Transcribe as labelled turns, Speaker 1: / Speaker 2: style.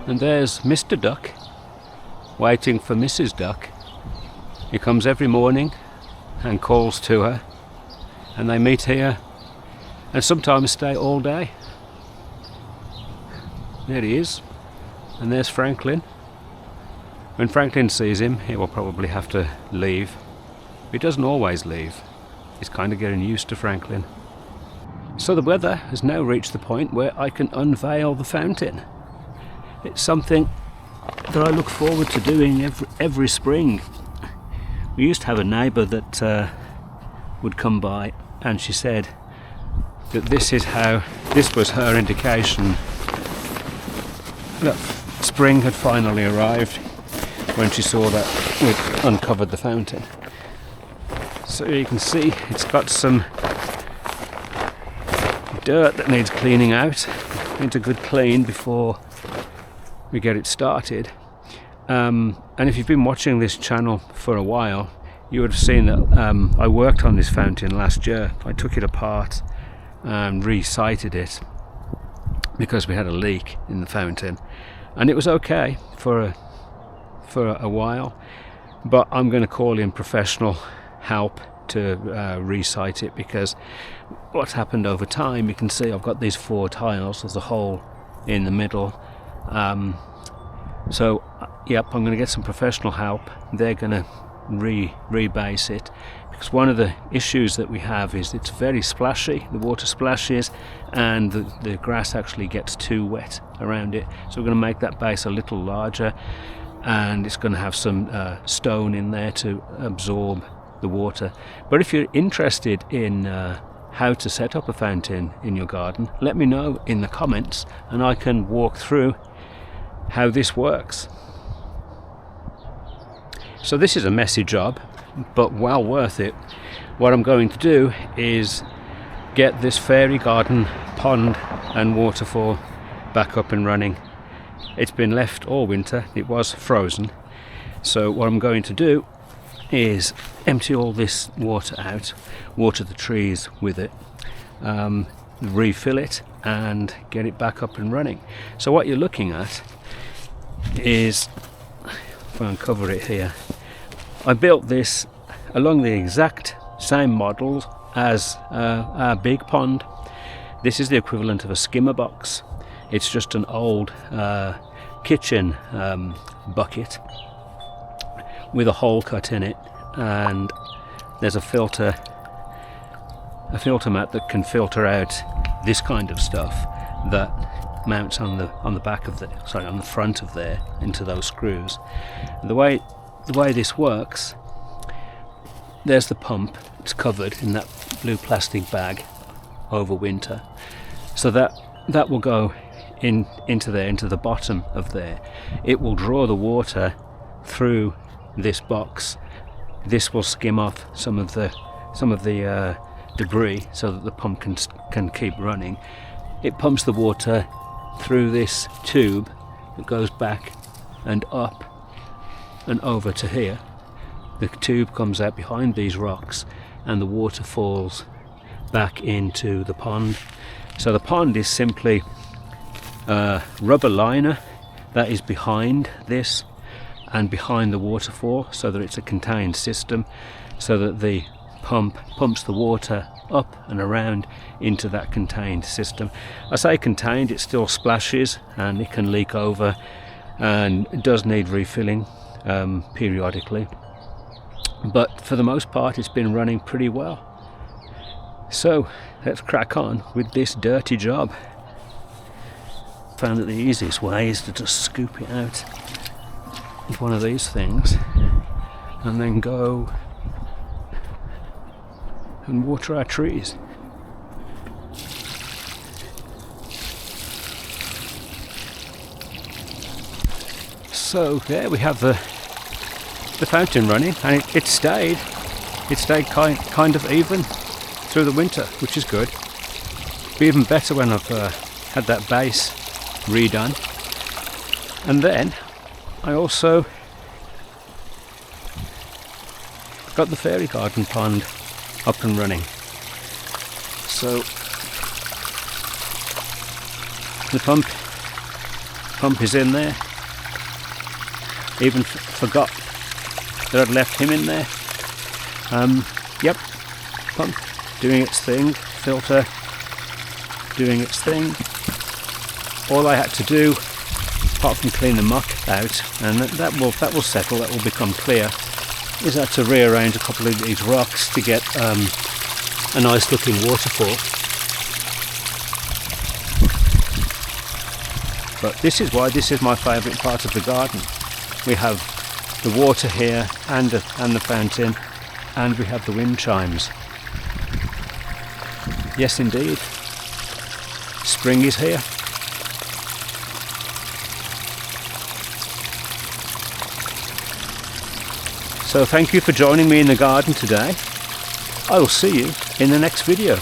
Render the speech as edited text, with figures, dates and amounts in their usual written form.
Speaker 1: And there's Mr. Duck waiting for Mrs. Duck. He comes every morning and calls to her, and they meet here and sometimes stay all day. There he is, and there's Franklin. When Franklin sees him, he will probably have to leave. He doesn't always leave. He's kind of getting used to Franklin. So the weather has now reached the point where I can unveil the fountain. It's something that I look forward to doing every spring. We used to have a neighbour that would come by, and she said that this was her indication that spring had finally arrived, when she saw that we'd uncovered the fountain. So you can see it's got some dirt that needs cleaning out. Needs a good clean before we get it started. And if you've been watching this channel for a while, you would have seen that I worked on this fountain last year. I took it apart and re-sited it because we had a leak in the fountain, and it was okay for a while, but I'm going to call in professional help to re-site it, because what's happened over time, you can see I've got these 4 tiles, there's a hole in the middle. So yep, I'm going to get some professional help. They're going to rebase it, because one of the issues that we have is it's very splashy. The water splashes and the grass actually gets too wet around it, so we're going to make that base a little larger, and it's going to have some stone in there to absorb the water. But if you're interested in how to set up a fountain in your garden, let me know in the comments and I can walk through how this works. So this is a messy job, but well worth it. What I'm going to do is get this fairy garden pond and waterfall back up and running. It's been left all winter, it was frozen. So what I'm going to do is empty all this water out, water the trees with it, refill it and get it back up and running. So what you're looking at is, if I uncover it here, I built this along the exact same models as our big pond. This is the equivalent of a skimmer box. It's just an old kitchen bucket with a hole cut in it, and there's a filter mat that can filter out this kind of stuff that mounts on the back of on the front of there into those screws. The way this works, there's the pump. It's covered in that blue plastic bag over winter, so that will go into the bottom of there. It will draw the water through this box. This will skim off some of the debris so that the pump can keep running. It pumps the water through this tube that goes back and up and over to here. The tube comes out behind these rocks and the water falls back into the pond. So the pond is simply a rubber liner that is behind this and behind the waterfall, so that it's a contained system, so that the pump pumps the water up and around into that contained system. I say contained, it still splashes and it can leak over, and it does need refilling periodically, but for the most part it's been running pretty well. So let's crack on with this dirty job. Found that the easiest way is to just scoop it out with one of these things and then go and water our trees. So there we have the fountain running, and it stayed kind of even through the winter, which is good. Be even better when I've had that base redone. And then I also got the fairy garden pond up and running. So the pump Pump is in there. Even forgot that I'd left him in there. Yep, pump doing its thing, filter doing its thing. All I had to do, apart from clean the muck out, and that will settle, that will become clear, is I had to rearrange a couple of these rocks to get a nice looking waterfall. But this is why this is my favourite part of the garden. We have the water here and the fountain, and we have the wind chimes. Yes indeed, spring is here. So thank you for joining me in the garden today. I will see you in the next video.